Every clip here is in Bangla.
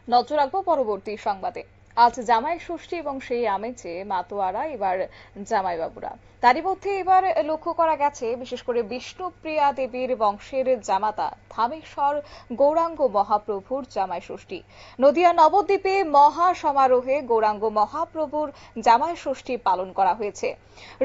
নজর রাখবো পরবর্তী সংবাদে। আজ জামাই ষষ্ঠী এবং সেই আমেজে মাতোয়ারা এবার জামাইবাবুরা। তারই মধ্যে এবার লক্ষ্য করা গেছে বিশেষ করে বিষ্ণুপ্রিয়া দেবীর বংশের জামাতা ধামেশ্বর গৌরাঙ্গ মহাপ্রভুর জামাই ষষ্ঠী। নদিয়া নবদ্বীপে মহা সমারোহে গৌরাঙ্গ মহাপ্রভুর জামাই ষষ্ঠী পালন করা হয়েছে।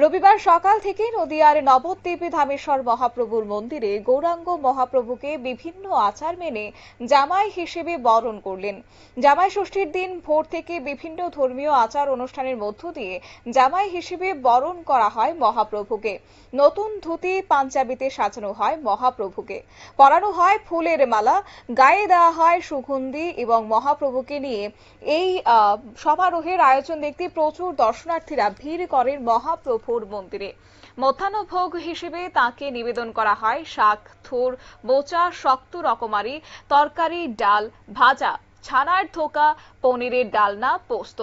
রবিবার সকাল থেকে নদিয়ার নবদ্বীপ ধামেশ্বর মহাপ্রভুর মন্দিরে গৌরাঙ্গ মহাপ্রভুকে বিভিন্ন আচার মেনে জামাই হিসেবে বরণ করলেন। জামাই ষষ্ঠীর দিন ভোর থেকে বিভিন্ন ধর্মীয় আচার অনুষ্ঠানের মধ্য দিয়ে জামাই হিসেবে বরণ করা হয় মহাপ্রভুকে। নতুন ধুতি পাঞ্জাবিতে সাজানো হয় মহাপ্রভুকে, পরানো হয় ফুলের মালা, গায়ে দেওয়া হয় সুগন্ধি এবং মহাপ্রভুকে নিয়ে এই সমারোহের আয়োজন দেখতে প্রচুর দর্শনার্থীরা ভিড় করেন মহাপ্রভুর মন্দিরে। মধ্যাহ্নভোগ হিসেবে তাকে নিবেদন করা হয় শাক, থুর, মোচা, শক্ত রকমারি তরকারি, ডাল, ভাজা, ছানার ধোকা, পনিরের ডালনা, পোস্ত।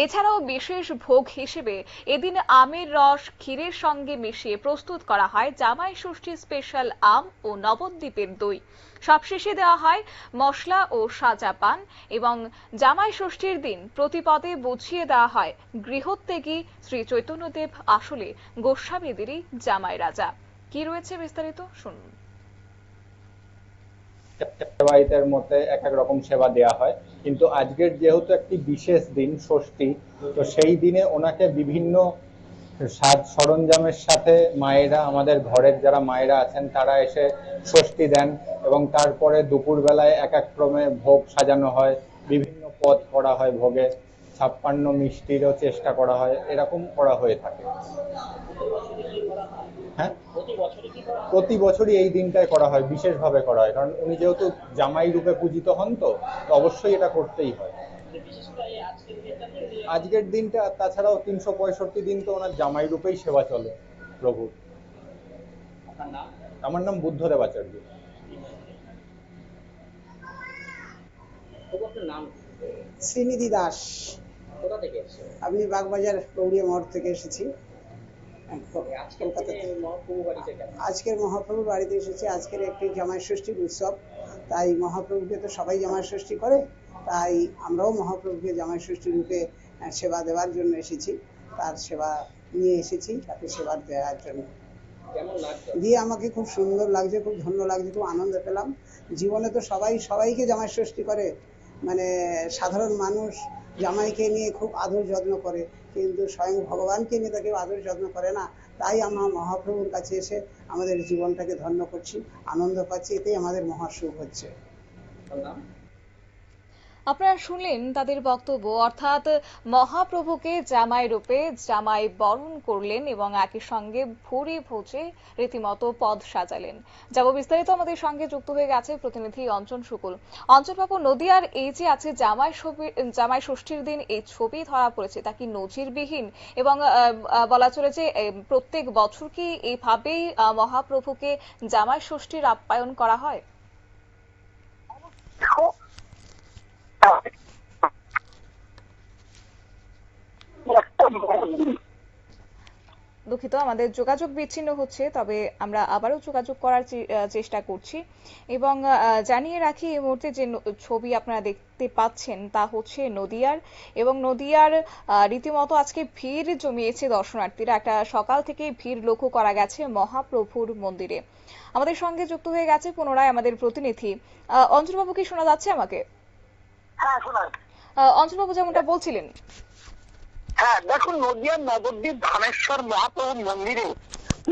এছাড়াও বিশেষ ভোগ হিসেবে এদিন আমের রস ক্ষীরের সঙ্গে মিশিয়ে প্রস্তুত করা হয় জামাই ষষ্ঠী স্পেশাল আম ও নবদ্বীপের দই। সবশেষে দেওয়া হয় মশলা ও সাজা পান এবং জামাই ষষ্ঠীর দিন প্রতিপদে বুঝিয়ে দেওয়া হয় গৃহত্যাগী শ্রী চৈতন্যদেব আসলে গোস্বামীদেরই জামাই রাজা। কি রয়েছে বিস্তারিত শুনুন। সেবায়িতের মতে এক এক রকম সেবা দেয়া হয়, কিন্তু আজকের যেহেতু একটি বিশেষ দিন ষষ্ঠী, তো সেই দিনে ওনাকে বিভিন্ন সাজ সরঞ্জামের সাথে মায়েরা, আমাদের ঘরের যারা মায়েরা আছেন তারা এসে ষষ্ঠী দেন এবং তারপরে দুপুর বেলায় এক এক ক্রমে ভোগ সাজানো হয়, বিভিন্ন পদ করা হয় ভোগে, 56 মিষ্টিরও চেষ্টা করা হয়, এরকম করা হয়ে থাকে। হ্যাঁ, প্রতি বছরই এই দিনটায় করা হয়, বিশেষভাবে করা হয়, কারণ উনি যেহেতু জামাই রূপে পূজিত হন, তো অবশ্যই এটা করতেই হয়। আজকের দিনটা, তাছাড়াও 365 দিন তো ওনার জামাই রূপেই সেবা চলে প্রভুর। আমার নাম বুদ্ধদেব আচার্য। শ্রীনিধি দাস। আমি বাগবাজার গৌড়িয়া মঠ থেকে এসেছি। আজকের মহাপ্রভুর বাড়িতে এসেছি। আজকের একটি জামাই ষষ্ঠীর উৎসব, তাই মহাপ্রভুকে তো সবাই জামাই ষষ্ঠী করে, তাই আমরাও মহাপ্রভুকে জামাই ষষ্ঠী রূপে সেবা দেওয়ার জন্য এসেছি। তার সেবা নিয়ে এসেছি, তাকে সেবা দেওয়ার জন্য। দিয়ে আমাকে খুব সুন্দর লাগছে, খুব ধন্য লাগছে, খুব আনন্দ পেলাম। জীবনে তো সবাইকে জামাই ষষ্ঠী করে, মানে সাধারণ মানুষ জামাইকে নিয়ে খুব আদর যত্ন করে, কিন্তু স্বয়ং ভগবানকে নিয়ে তাকে আদর যত্ন করে না। তাই আমরা মহাপ্রভুর কাছে এসে আমাদের জীবনটাকে ধন্য করছি, আনন্দ পাচ্ছি, এতেই আমাদের মহাসুখ হচ্ছে। আপনারা শুনলেন তাদের বক্তব্য, অর্থাৎ মহাপ্রভুকে জামাই রূপে জামাই বরণ করলেন এবং একই সঙ্গে ভুরি ভোজে রীতিমতো পদ সাজালেন। যাব বিস্তারিত আমাদের সঙ্গে যুক্ত হয়ে গেছে প্রতিনিধি অঞ্জন শুকুল। অঞ্জন বাবু, নদিয়ার এই যে আছে জামাই ষষ্ঠীর দিন এই ছবি ধরা পড়েছে, তা কি নজিরবিহীন? এবং বলা চলে যে প্রত্যেক বছর কি এইভাবেই মহাপ্রভুকে জামাই ষষ্ঠীর আপ্যায়ন করা হয়? দুঃখিত, আমাদের যোগাযোগ বিচ্ছিন্ন হচ্ছে, তবে আমরা আবারও যোগাযোগ করার চেষ্টা করছি। এবং জানিয়ে রাখি এই মুহূর্তে যে ছবি আপনারা দেখতে পাচ্ছেন তা হচ্ছে নদিয়ার, এবং নদিয়ার রীতিমতো আজকে ভিড় জমিয়েছে দর্শনার্থীরা। একটা সকাল থেকে ভিড় লক্ষ্য করা গেছে মহাপ্রভুর মন্দিরে। আমাদের সঙ্গে যুক্ত হয়ে গেছে পুনরায় আমাদের প্রতিনিধি অঞ্জনবাবু। কি শোনা যাচ্ছে আমাকে? হ্যাঁ, শোনা। অঞ্জনবাবু যেমনটা বলছিলেন। হ্যাঁ, দেখুন, নদিয়ার নবদ্বীপ ধামেশ্বর মহাপ্রভু মন্দিরে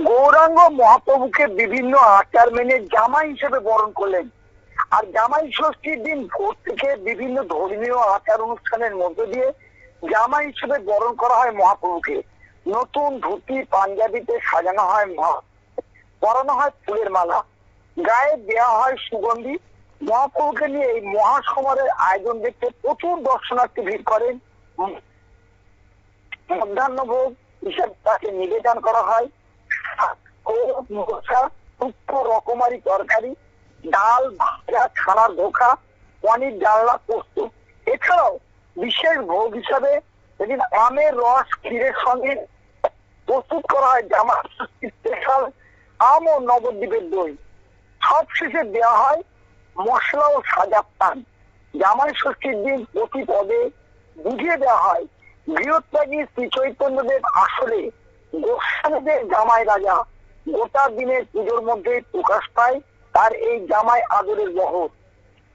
গৌরাঙ্গ মহাপ্রভুকে বিভিন্ন আচার মেনে জামাই হিসেবে বরণ করলেন। আর জামাই ষষ্ঠীর দিন ভোর থেকে বিভিন্ন ধর্মীয় আচার অনুষ্ঠানের মধ্য দিয়ে জামাই হিসেবে বরণ করা হয় মহাপ্রভুকে। নতুন ধুতি পাঞ্জাবিতে সাজানো হয়, পরানো হয় ফুলের মালা, গায়ে দেওয়া হয় সুগন্ধি। মহাপ্রভুকে নিয়ে এই মহাসমারোহের আয়োজন দেখতে প্রচুর দর্শনার্থী ভিড় করেন। মধ্যাহ্নভোগ হিসেবে তাকে নিবেদন করা হয় রকমারি তরকারি, ডাল, ভাজা, ছানার ধোকা, পনির, ডালনা, পোস্ত। এছাড়াও বিশেষ ভোগ হিসাবে এদিন আমের রস ক্ষীরের সঙ্গে প্রস্তুত করা হয় জামাই ষষ্ঠীর স্পেশাল আম ও নবদ্বীপের দই। সব শেষে দেওয়া হয় মশলা ও সাজা পান। জামাই ষষ্ঠীর দিন প্রতি পদে বুঝিয়ে দেওয়া হয় গৃহত্যাগী শ্রী চৈতন্যদেব আসলে গোস্বামীদের জামাই রাজা। গোটা দিনের পুজোর মধ্যে প্রকাশ পায় তার এই জামাই আদরের বহর।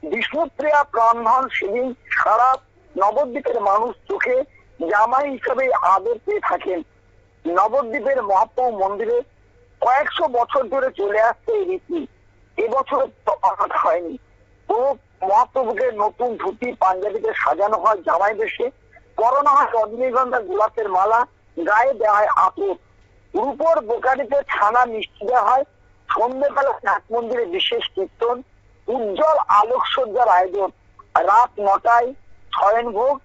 বিষ্ণুপ্রিয়া প্রাণধন সেদিন সারা নবদ্বীপের মানুষ চোখে জামাই হিসেবে আদর পেয়ে থাকেন। নবদ্বীপের মহাপ্রভু মন্দিরে কয়েকশো বছর ধরে চলে আসছে এই রীতি, এবছর তফাৎ হয়নি। তো মহাপ্রভুকে নতুন ধুতি পাঞ্জাবিতে সাজানো হয় জামাই বেশে, পরানো হয় রজনীগন্ধা গোলাপের মালা, গায়ে দেওয়া হয় আতর, রূপোর বোকারিতে ছানা মিষ্টি দেওয়া হয়। সন্ধ্যেবেলা নাট মন্দিরে বিশেষ কীর্তন, উজ্জ্বল আলোকসজ্জার আয়োজন। রাত 9টায় শয়ন ভোগ,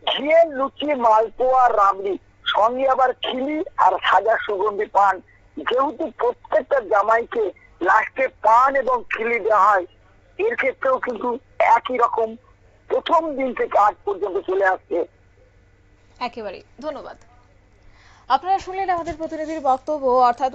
ঘিয়ের লুচি, মালপোয়া, রাবড়ি, সঙ্গে আবার খিলি আর সাজা সুগন্ধি পান। যেহেতু প্রত্যেকটা জামাইকে লাস্টে পান এবং খিলি দেওয়া হয়, এর ক্ষেত্রেও কিন্তু একই রকম প্রথম দিন থেকে আজ পর্যন্ত চলে আসছে। একেবারে ধন্যবাদ। আপনারা শুনলেন আমাদের প্রতিনিধির বক্তব্য, অর্থাৎ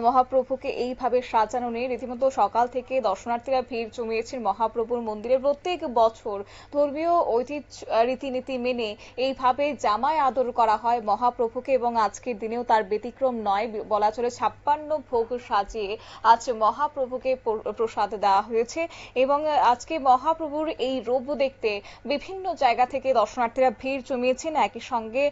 মহাপ্রভুকে এইভাবে সাজানো নিয়ে রীতিমতো সকাল থেকে দর্শনার্থীরা ভিড় জমিয়েছেন মহাপ্রভুর মন্দিরে। প্রত্যেক বছর ধর্মীয় ঐতিহ্য রীতিনীতি মেনে এইভাবে জামাই আদর করা হয় মহাপ্রভুকে, এবং আজকের দিনেও তার ব্যতিক্রম নয় বলা চলে। 56 ভোগ সাজিয়ে আজ মহাপ্রভুকে প্রসাদ দেওয়া হয়েছে, এবং আজকে মহাপ্রভুর এই রূপ দেখতে বিভিন্ন জায়গা থেকে দর্শনার্থীরা ভিড় জমিয়েছেন। একই সঙ্গে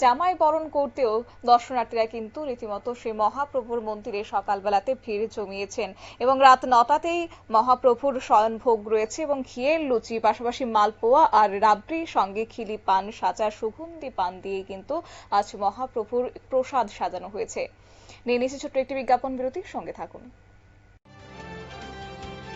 জামাই বরণ করতেও দর্শনার্থীরা কিন্তু রীতিমতো সেই মহাপ্রভুর মন্দিরে সকালবেলাতে ভিড় জমিয়েছেন, এবং রাত 9টাতেই মহাপ্রভুর শয়ন ভোগ রয়েছে, এবং ঘিয়ের লুচি, পাশাপাশি মালপোয়া আর রাবড়ির সঙ্গে খিলি পান, সাজা সুগন্ধি পান দিয়ে কিন্তু আজ মহাপ্রভুর প্রসাদ সাজানো হয়েছে। নিয়ে নিচ্ছি ছোট্ট একটি বিজ্ঞাপন বিরতির সঙ্গে থাকুন।